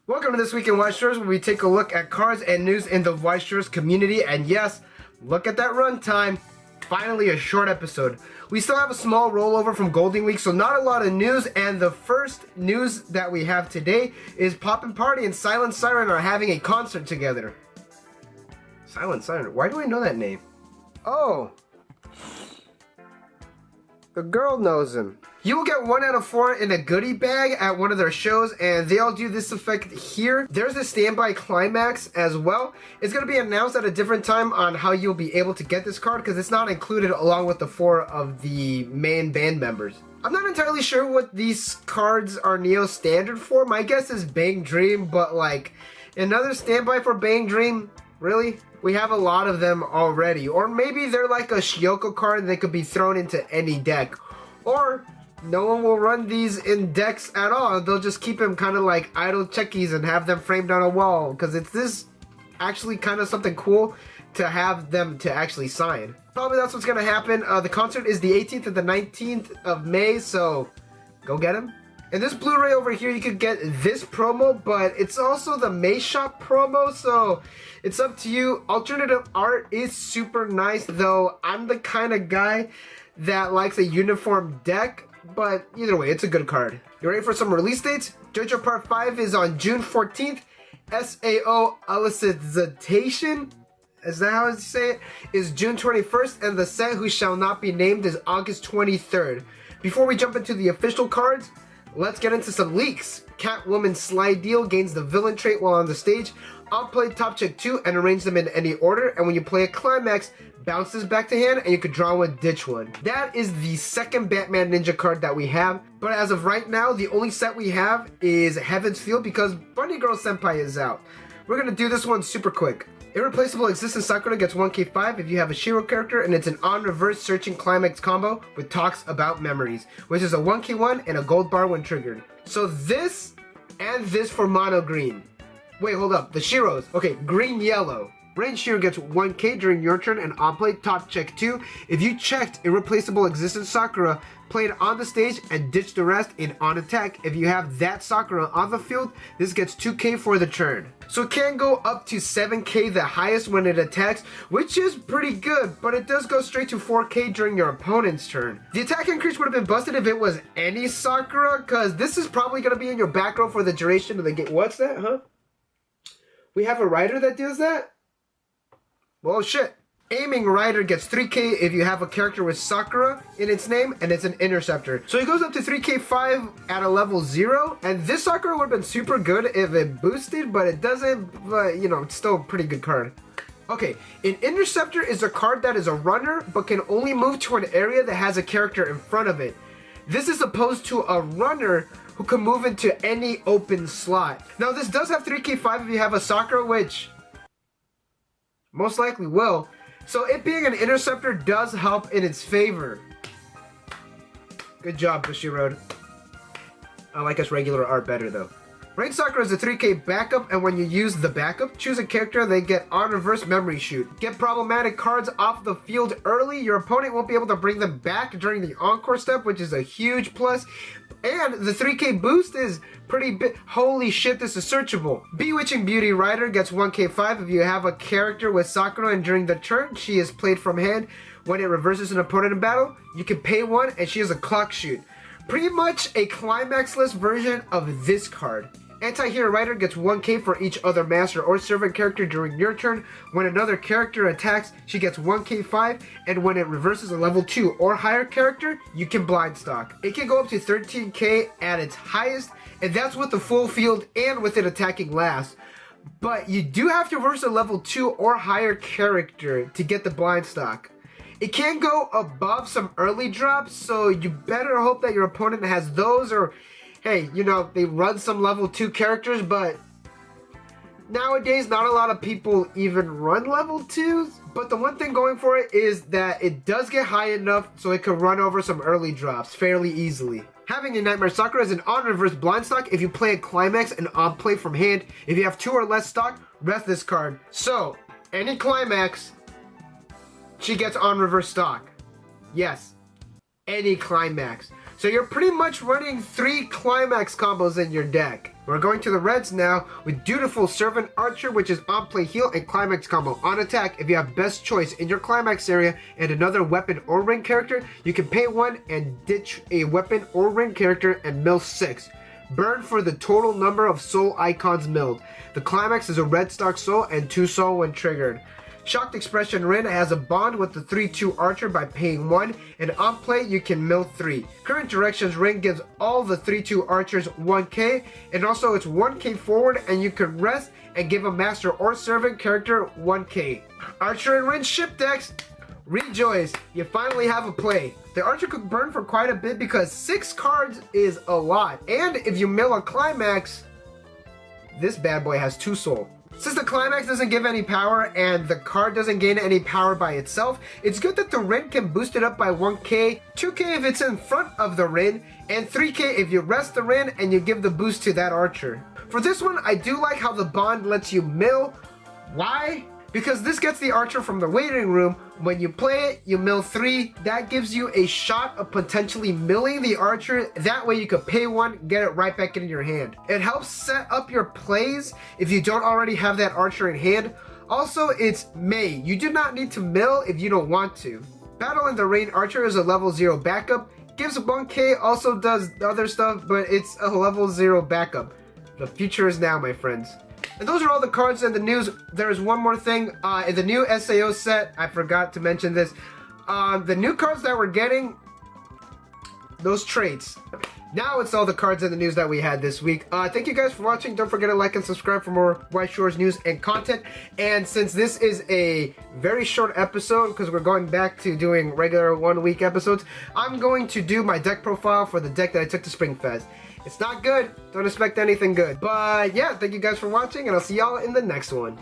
Welcome to This Week in Weiss Schwarz, where we take a look at cards and news in the Weiss Schwarz community. And yes, look at that runtime. Finally, a short episode. We still have a small rollover from Golden Week, so not a lot of news. And the first news that we have today is Poppin Party and Silent Siren are having a concert together. Silent Siren? Why do I know that name? Oh. The girl knows him. You will get 1 out of 4 in a goodie bag at one of their shows, and they all do this effect here. There's a standby climax as well. It's going to be announced at a different time on how you'll be able to get this card, because it's not included along with the 4 of the main band members. I'm not entirely sure what these cards are Neo standard for. My guess is Bang Dream, but like, another standby for Bang Dream? Really? We have a lot of them already. Or maybe they're like a Shioko card that could be thrown into any deck. Or no one will run these in decks at all. They'll just keep them kind of like idle checkies and have them framed on a wall. Because it's this actually kind of something cool to have them to actually sign. Probably that's what's going to happen. The concert is the 18th and the 19th of May. So go get them. And this Blu Ray over here, you could get this promo, but it's also the May Shop promo, so it's up to you. Alternative art is super nice, though I'm the kind of guy that likes a uniform deck, but either way, it's a good card. You ready for some release dates? JoJo Part 5 is on June 14th. SAO Elicitation, is that how you say it? Is June 21st, and the set Who Shall Not Be Named is August 23rd. Before we jump into the official cards, let's get into some leaks. Catwoman Slide Deal gains the villain trait while on the stage. I'll play top check 2 and arrange them in any order, and when you play a climax, bounce this back to hand and you could draw one, ditch one. That is the second Batman Ninja card that we have, but as of right now, the only set we have is Heaven's Field because Bunny Girl Senpai is out. We're gonna do this one super quick. Irreplaceable Existence Sakura gets 1k5 if you have a Shiro character, and it's an on-reverse searching climax combo with Talks About Memories, which is a 1k1 and a gold bar when triggered. So this and this for mono green. Wait, hold up. The Shiros. Okay, green yellow. Rain Shiro gets 1k during your turn and on play top check 2. If you checked Irreplaceable Existence Sakura, play it on the stage and ditch the rest in on attack. If you have that Sakura on the field, this gets 2k for the turn. So it can go up to 7k the highest when it attacks, which is pretty good, but it does go straight to 4k during your opponent's turn. The attack increase would have been busted if it was any Sakura, because this is probably going to be in your back row for the duration of the game. What's that, huh? We have a rider that does that? Well, shit. Aiming Rider gets 3k if you have a character with Sakura in its name, and it's an Interceptor. So it goes up to 3k5 at a level 0, and this Sakura would have been super good if it boosted, but it doesn't, but you know, it's still a pretty good card. Okay, an Interceptor is a card that is a runner, but can only move to an area that has a character in front of it. This is opposed to a runner who can move into any open slot. Now this does have 3k5 if you have a Sakura, which most likely will. So it being an Interceptor does help in its favor. Good job, Bushy Road. I like us regular art better though. Rain Sakura is a 3k backup, and when you use the backup, choose a character they get on reverse memory shoot. Get problematic cards off the field early. Your opponent won't be able to bring them back during the encore step, which is a huge plus. And the 3k boost is pretty big. Holy shit, this is searchable. Bewitching Beauty Rider gets 1k5 if you have a character with Sakura and during the turn she is played from hand. When it reverses an opponent in battle, you can pay 1 and she has a clock shoot. Pretty much a climax-less version of this card. Anti-Hero Rider gets 1k for each other master or servant character during your turn. When another character attacks, she gets 1k5, and when it reverses a level 2 or higher character, you can blind stock. It can go up to 13k at its highest, and that's with the full field and with it attacking last. But you do have to reverse a level 2 or higher character to get the blind stock. It can go above some early drops, so you better hope that your opponent has those, or hey, you know, they run some level 2 characters, but nowadays not a lot of people even run level 2s. But the one thing going for it is that it does get high enough so it can run over some early drops fairly easily. Having a Nightmare Sakura is an on-reverse blind stock if you play a climax and on-play from hand. If you have 2 or less stock, rest this card. So, any climax, she gets on-reverse stock. Yes, any climax. So you're pretty much running 3 climax combos in your deck. We're going to the reds now with Dutiful Servant Archer, which is on play heal and climax combo. On attack, if you have best choice in your climax area and another weapon or ring character, you can pay 1 and ditch a weapon or ring character and mill 6. Burn for the total number of soul icons milled. The climax is a red stock soul and 2 soul when triggered. Shocked Expression Rin has a bond with the 3/2 Archer by paying 1, and on play you can mill 3. Current Directions Rin gives all the 3/2 Archers 1k, and also it's 1k forward, and you can rest and give a Master or Servant character 1k. Archer and Rin ship decks, rejoice, you finally have a play. The Archer could burn for quite a bit because 6 cards is a lot, and if you mill a climax, this bad boy has 2 soul. Since the climax doesn't give any power and the card doesn't gain any power by itself, it's good that the Rin can boost it up by 1k, 2k if it's in front of the Rin, and 3k if you rest the Rin and you give the boost to that Archer. For this one, I do like how the bond lets you mill. Why? Because this gets the Archer from the waiting room. When you play it, you mill 3. That gives you a shot of potentially milling the Archer. That way you could pay 1, get it right back into your hand. It helps set up your plays if you don't already have that Archer in hand. Also, it's May. You do not need to mill if you don't want to. Battle in the Rain Archer is a level 0 backup. Gives 1k, also does other stuff, but it's a level 0 backup. The future is now, my friends. And those are all the cards in the news. There's one more thing. In the new SAO set, I forgot to mention this. The new cards that we're getting, those traits. Now it's all the cards in the news that we had this week. Thank you guys for watching. Don't forget to like and subscribe for more Weiss Schwarz news and content. And since this is a very short episode, because we're going back to doing regular 1-week episodes, I'm going to do my deck profile for the deck that I took to Spring Fest. It's not good. Don't expect anything good. But yeah, thank you guys for watching, and I'll see y'all in the next one.